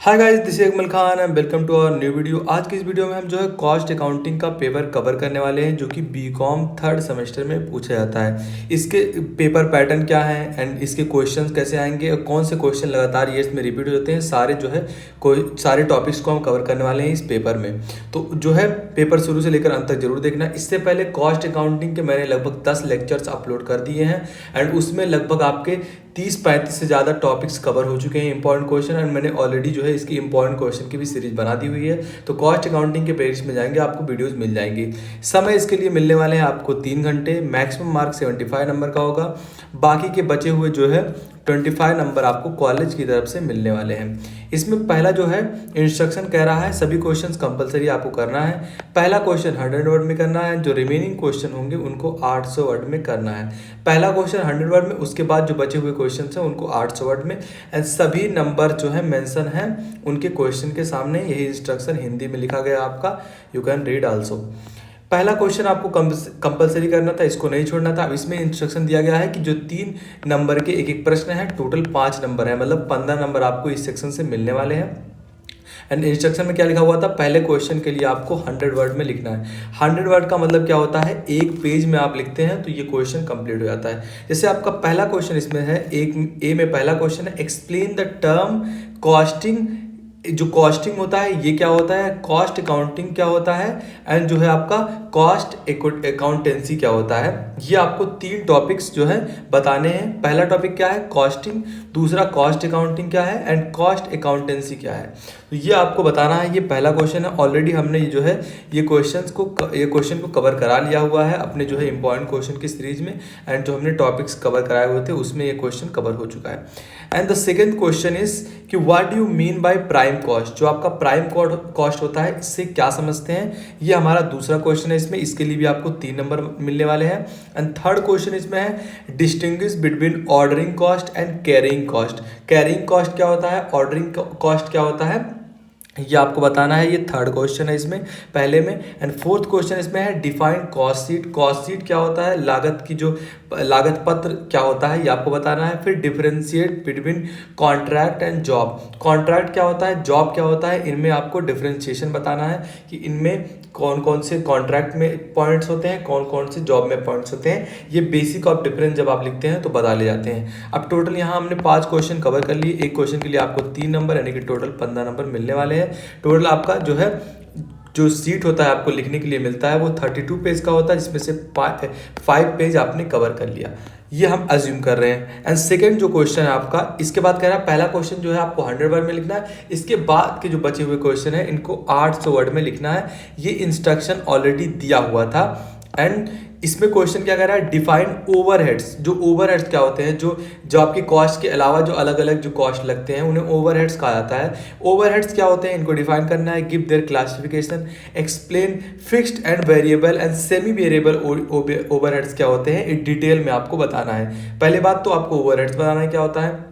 Hi guys, this is Akmal Khan and welcome to our new video. आज की इस video में हम जो है कॉस्ट अकाउंटिंग का पेपर कवर करने वाले हैं, जो कि बीकॉम थर्ड सेमेस्टर में पूछा जाता है। इसके पेपर पैटर्न क्या है एंड इसके क्वेश्चंस कैसे आएंगे और कौन से क्वेश्चन लगातार ये इसमें रिपीट हो जाते हैं, सारे जो है कोई सारे टॉपिक्स को हम कवर करने वाले हैं इस पेपर में। तो जो है पेपर शुरू से लेकर अंत तक जरूर देखना। इससे पहले कॉस्ट अकाउंटिंग के मैंने लगभग 10 लेक्चर्स अपलोड कर दिए हैं एंड उसमें लगभग आपके 30-35 से ज़्यादा टॉपिक्स कवर हो चुके हैं इंपॉर्टेंट क्वेश्चन, एंड मैंने ऑलरेडी जो है इसकी इंपॉर्टेंट क्वेश्चन की भी सीरीज बना दी हुई है। तो कॉस्ट अकाउंटिंग के पेज में जाएंगे, आपको वीडियोस मिल जाएंगी। समय इसके लिए मिलने वाले हैं आपको 3 घंटे। मैक्सिमम मार्क 75 नंबर का होगा। बाकी के बचे हुए जो है 25 नंबर आपको कॉलेज की तरफ से मिलने वाले हैं। इसमें पहला जो है इंस्ट्रक्शन कह रहा है सभी क्वेश्चंस कंपलसरी आपको करना है। पहला क्वेश्चन 100 वर्ड में करना है, जो रिमेनिंग क्वेश्चन होंगे उनको 800 वर्ड में करना है। पहला क्वेश्चन 100 वर्ड में, उसके बाद जो बचे हुए क्वेश्चन हैं उनको 800 वर्ड में, एंड सभी नंबर जो है मेंशन है उनके क्वेश्चन के सामने। यही इंस्ट्रक्शन हिंदी में लिखा गया आपका, यू कैन रीड आल्सो। पहला क्वेश्चन आपको कंपलसरी करना था, इसको नहीं छोड़ना था। अब इसमें इंस्ट्रक्शन दिया गया है कि जो 3 नंबर के एक एक प्रश्न है, टोटल 5 नंबर है, मतलब 15 नंबर आपको इस सेक्शन से मिलने वाले हैं। एंड इंस्ट्रक्शन में क्या लिखा हुआ था, पहले क्वेश्चन के लिए आपको 100 वर्ड में लिखना है। 100 वर्ड का मतलब क्या होता है, एक पेज में आप लिखते हैं तो ये क्वेश्चन कंप्लीट हो जाता है। जैसे आपका पहला क्वेश्चन इसमें है, एक ए में पहला क्वेश्चन है, एक्सप्लेन द टर्म कॉस्टिंग। जो कॉस्टिंग होता है ये क्या होता है, कॉस्ट अकाउंटिंग क्या होता है, एंड जो है आपका कॉस्ट अकाउंटेंसी क्या होता है। ये आपको 3 टॉपिक्स जो है बताने हैं। पहला टॉपिक क्या है, कॉस्टिंग, दूसरा कॉस्ट अकाउंटिंग क्या है, एंड कॉस्ट अकाउंटेंसी क्या है। तो ये आपको बताना है। ये पहला क्वेश्चन है। ऑलरेडी हमने जो है ये क्वेश्चन को कवर करा लिया हुआ है अपने जो है इंपॉर्टेंट क्वेश्चन की सीरीज में, एंड जो हमने टॉपिक्स कवर कराए हुए थे उसमें ये क्वेश्चन कवर हो चुका है। And the second question is कि what do you mean by prime cost. जो आपका प्राइम कॉस्ट होता है, इससे क्या समझते हैं, ये हमारा दूसरा क्वेश्चन है इसमें। इसके लिए भी आपको 3 नंबर मिलने वाले हैं। एंड थर्ड क्वेश्चन इसमें है, distinguish between ordering cost and carrying cost. Carrying cost क्या होता है, ऑर्डरिंग कॉस्ट क्या होता है, ये आपको बताना है। ये थर्ड क्वेश्चन है इसमें पहले में। एंड फोर्थ क्वेश्चन इसमें है, define cost sheet. Cost sheet क्या होता है, लागत की जो लागत पत्र क्या होता है, ये आपको बताना है। फिर differentiate between contract and job. Contract क्या होता है, जॉब क्या होता है, इनमें आपको डिफरेंशिएशन बताना है कि इनमें कौन कौन से कॉन्ट्रैक्ट में पॉइंट्स होते हैं, कौन कौन से जॉब में पॉइंट्स होते हैं। ये बेसिक ऑफ डिफरेंस जब आप लिखते हैं तो बता ले जाते हैं। अब टोटल यहाँ हमने 5 क्वेश्चन कवर कर लिए। एक क्वेश्चन के लिए आपको 3 नंबर यानी कि टोटल 15 नंबर मिलने वाले हैं। टोटल आपका जो है जो सीट होता है आपको लिखने के लिए मिलता है वो 32 पेज का होता है, जिसमें से 5 पेज आपने कवर कर लिया, ये हम अज्यूम कर रहे हैं। एंड सेकंड जो क्वेश्चन है आपका, इसके बाद कह रहा है पहला क्वेश्चन जो है आपको 100 वर्ड में लिखना है। इसके बाद के जो बचे हुए क्वेश्चन है इनको 800 वर्ड में लिखना है। ये इंस्ट्रक्शन ऑलरेडी दिया हुआ था। एंड इसमें क्वेश्चन क्या कह रहा है, डिफाइन ओवरहेड्स। जो ओवरहेड्स क्या होते हैं, जो आपकी कॉस्ट के अलावा जो अलग अलग जो कॉस्ट लगते हैं उन्हें ओवरहेड्स कहा जाता है। ओवरहेड्स क्या होते हैं, इनको डिफाइन करना है। Give their classification, explain fixed and variable and semi variable overheads क्या होते हैं, डिटेल में आपको बताना है। पहले बात तो आपको ओवरहेड्स बताना है क्या होता है,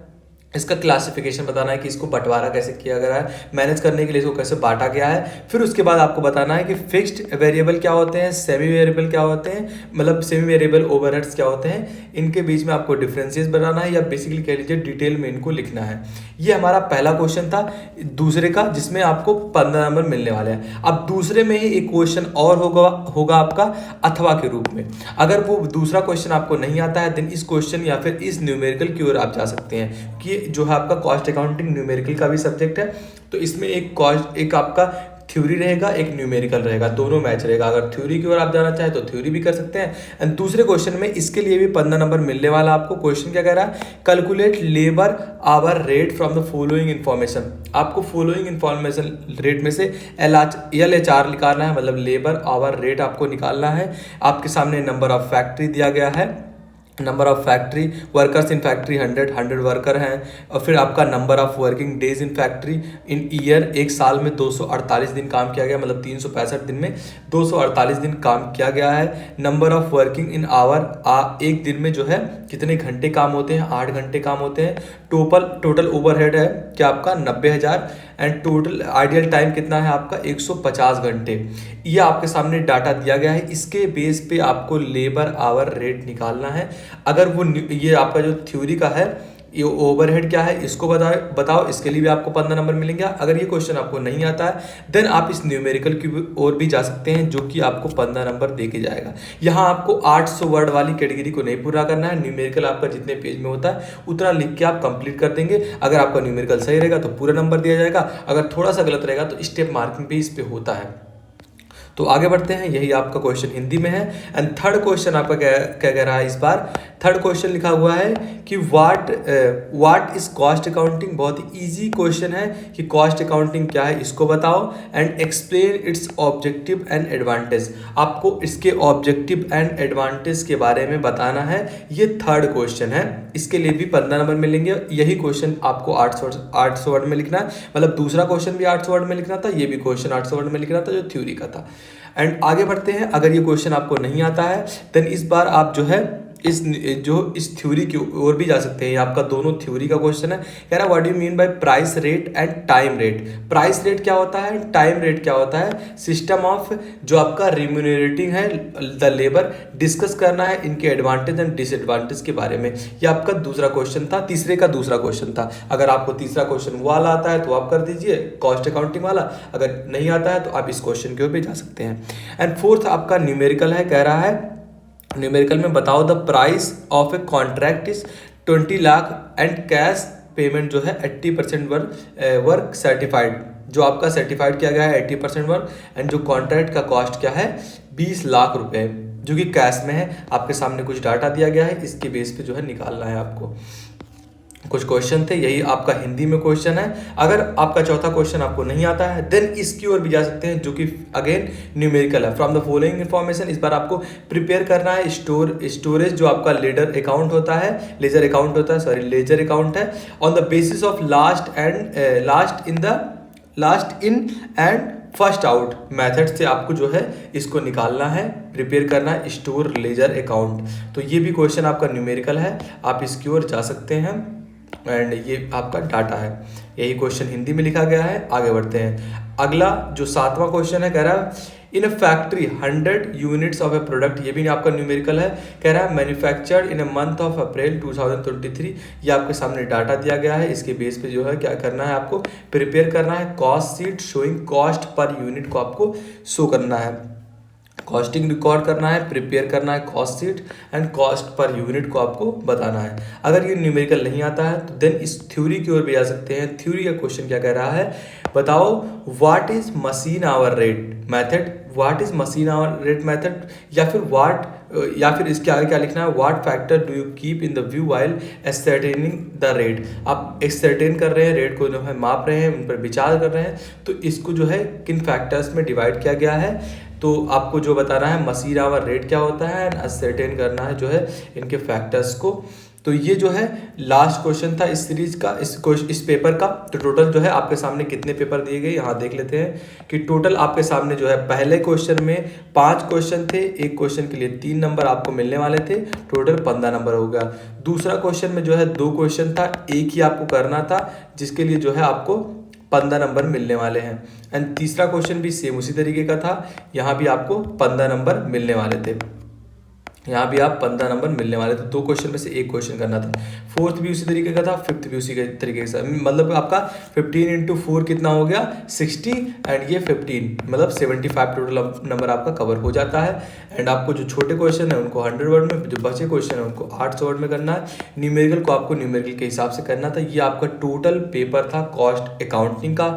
इसका क्लासिफिकेशन बताना है कि इसको बंटवारा कैसे किया गया है, मैनेज करने के लिए इसको कैसे बांटा गया है। फिर उसके बाद आपको बताना है कि फिक्स्ड वेरिएबल क्या होते हैं, सेमी वेरिएबल क्या होते हैं, मतलब सेमी वेरिएबल ओवरहेड्स क्या होते हैं, इनके बीच में आपको डिफरेंसेस बताना है, या बेसिकली कह लीजिए डिटेल में इनको लिखना है। ये हमारा पहला क्वेश्चन था दूसरे का, जिसमें आपको 15 नंबर मिलने वाले हैं। अब दूसरे में ही एक क्वेश्चन और होगा आपका अथवा के रूप में। अगर वो दूसरा क्वेश्चन आपको नहीं आता है देन इस क्वेश्चन या फिर इस न्यूमेरिकल की ओर आप जा सकते हैं, कि जो है आपका कॉस्ट अकाउंटिंग न्यूमेरिकल का भी सब्जेक्ट है। तो इसमें एक आपका थ्योरी रहेगा, एक न्यूमेरिकल रहेगा, दोनों मैच रहेगा। अगर थ्योरी की ओर आप जाना चाहें तो थ्योरी भी कर सकते हैं। एंड दूसरे क्वेश्चन में इसके लिए भी 15 नंबर मिलने वाला आपको। क्वेश्चन क्या कह रहा है, calculate labour hour rate from the following information. आपको फॉलोइंग इन्फॉर्मेशन रेट में से LHR निकालना है, मतलब लेबर आवर रेट आपको निकालना है। आपके सामने नंबर ऑफ फैक्ट्री दिया गया है, number of factory workers in factory 100 worker हैं। और फिर आपका number of working days in factory in year, एक साल में 248 दिन काम किया गया, मतलब 365 दिन में 248 दिन काम किया गया है। Number of working in hour, एक दिन में जो है कितने घंटे काम होते हैं, 8 घंटे काम होते हैं। टोटल ओवरहेड है क्या आपका 90,000, एंड टोटल आइडियल टाइम कितना है आपका 150 घंटे। ये आपके सामने डाटा दिया गया है, इसके बेस पे आपको लेबर आवर रेट निकालना है। अगर वो ये आपका जो थ्योरी का है ये ओवरहेड क्या है इसको बताओ, इसके लिए भी आपको 15 नंबर मिलेंगे। अगर ये क्वेश्चन आपको नहीं आता है देन आप इस न्यूमेरिकल की ओर भी जा सकते हैं, जो कि आपको 15 नंबर दे के जाएगा। यहाँ आपको 800 वर्ड वाली कैटेगरी को नहीं पूरा करना है, न्यूमेरिकल आपका जितने पेज में होता है उतना लिख के आप कंप्लीट कर देंगे। अगर आपका न्यूमेरिकल सही रहेगा तो पूरा नंबर दिया जाएगा, अगर थोड़ा सा गलत रहेगा तो स्टेप मार्किंग भी इस पे होता है। तो आगे बढ़ते हैं, यही आपका क्वेश्चन हिंदी में है। एंड थर्ड क्वेश्चन आपका क्या क्या कह रहा है इस बार। थर्ड क्वेश्चन लिखा हुआ है कि व्हाट इज कॉस्ट अकाउंटिंग। बहुत ही इजी क्वेश्चन है कि कॉस्ट अकाउंटिंग क्या है इसको बताओ and explain it's objective and advantage. आपको इसके ऑब्जेक्टिव एंड एडवांटेज के बारे में बताना है। ये थर्ड क्वेश्चन है, इसके लिए भी 15 नंबर मिलेंगे। यही क्वेश्चन आपको 800 वर्ड में लिखना है, मतलब दूसरा क्वेश्चन भी 800 वर्ड में लिखना था, ये भी क्वेश्चन 800 वर्ड में लिखना था जो थ्योरी का था। एंड आगे बढ़ते हैं, अगर ये क्वेश्चन आपको नहीं आता है देन इस बार आप जो है इस थ्योरी की ओर भी जा सकते हैं। ये आपका दोनों थ्योरी का क्वेश्चन है। कह रहा है what do you mean bye price rate and time rate. Price rate क्या होता है, टाइम रेट क्या होता है। सिस्टम ऑफ जो आपका रिम्यूनरेटिंग है द लेबर, डिस्कस करना है इनके एडवांटेज एंड डिसएडवांटेज के बारे में। ये आपका दूसरा क्वेश्चन था, तीसरे का दूसरा क्वेश्चन था। अगर आपको तीसरा क्वेश्चन वाला आता है तो आप कर दीजिए कॉस्ट अकाउंटिंग वाला, अगर नहीं आता है तो आप इस क्वेश्चन के ओर भी जा सकते हैं। एंड फोर्थ आपका न्यूमेरिकल है। कह रहा है न्यूमेरिकल में बताओ the price of a contract is 20 lakh and cash payment जो है 80% वर्क सर्टिफाइड। जो आपका सर्टिफाइड किया गया है 80% वर्क एंड जो कॉन्ट्रैक्ट का कॉस्ट क्या है 20 लाख रुपए, जो कि कैश में है। आपके सामने कुछ डाटा दिया गया है, इसके बेस पे जो है निकालना है आपको। कुछ क्वेश्चन थे, यही आपका हिंदी में क्वेश्चन है। अगर आपका चौथा क्वेश्चन आपको नहीं आता है देन इसकी ओर भी जा सकते हैं, जो कि अगेन न्यूमेरिकल है। फ्रॉम द फॉलोइंग इन्फॉर्मेशन, इस बार आपको प्रिपेयर करना है स्टोरेज जो आपका लेजर अकाउंट होता है, लेजर अकाउंट है on the basis of last in and first out method से आपको जो है इसको निकालना है, प्रिपेयर करना है स्टोर लेजर अकाउंट। तो ये भी क्वेश्चन आपका न्यूमेरिकल है, आप इसकी ओर जा सकते हैं। एंड ये आपका डाटा है, यही क्वेश्चन हिंदी में लिखा गया है। आगे बढ़ते हैं, अगला जो सातवां क्वेश्चन है, कह रहा है in a factory 100 units of a product. ये भी आपका न्यूमेरिकल है। कह रहा है manufactured in a month of April 2023। ये आपके सामने डाटा दिया गया है, इसके बेस पे जो है क्या करना है आपको प्रिपेयर करना है cost sheet showing cost per unit को आपको शो करना है, कॉस्टिंग रिकॉर्ड करना है, प्रिपेयर करना है cost sheet and cost per unit को आपको बताना है। अगर ये न्यूमेरिकल नहीं आता है तो देन इस थ्योरी की ओर भी जा सकते हैं। थ्योरी का क्वेश्चन क्या कह रहा है, बताओ what is machine hour rate method. What is machine hour rate method, या फिर इसके आगे क्या लिखना है, what factor do you keep in the view while ascertaining the rate. आप एक्सर्टेन कर रहे हैं, रेट को जो है माप रहे हैं, उन पर विचार कर रहे हैं, तो इसको जो है किन फैक्टर्स में डिवाइड किया गया है। तो आपको जो बताना है मशीन आवर रेट क्या होता है एंड असर्टेन करना है जो है इनके फैक्टर्स को। तो ये जो है लास्ट क्वेश्चन था इस सीरीज का, इस पेपर का। तो टोटल जो है आपके सामने कितने पेपर दिए गए यहाँ देख लेते हैं कि टोटल आपके सामने जो है पहले क्वेश्चन में 5 क्वेश्चन थे, एक क्वेश्चन के लिए 3 नंबर आपको मिलने वाले थे, टोटल 15 नंबर हो गया। दूसरा क्वेश्चन में जो है 2 क्वेश्चन था, एक ही आपको करना था, जिसके लिए जो है आपको 15 नंबर मिलने वाले हैं। एंड तीसरा क्वेश्चन भी सेम उसी तरीके का था, यहाँ भी आपको 15 नंबर मिलने वाले थे, यहाँ भी आप 15 नंबर मिलने वाले थे। 2 क्वेश्चन में से एक क्वेश्चन करना था। फोर्थ भी उसी तरीके का था, फिफ्थ भी उसी के तरीके से, मतलब आपका 15 × 4 कितना हो गया 60 एंड ये 15, मतलब 75 टोटल नंबर आपका कवर हो जाता है। एंड आपको जो छोटे क्वेश्चन है उनको 100 वर्ड में, जो बचे क्वेश्चन है उनको 800 वर्ड में करना है। न्यूमेरिकल को आपको न्यूमेरिकल के हिसाब से करना था। ये आपका टोटल पेपर था कॉस्ट अकाउंटिंग का।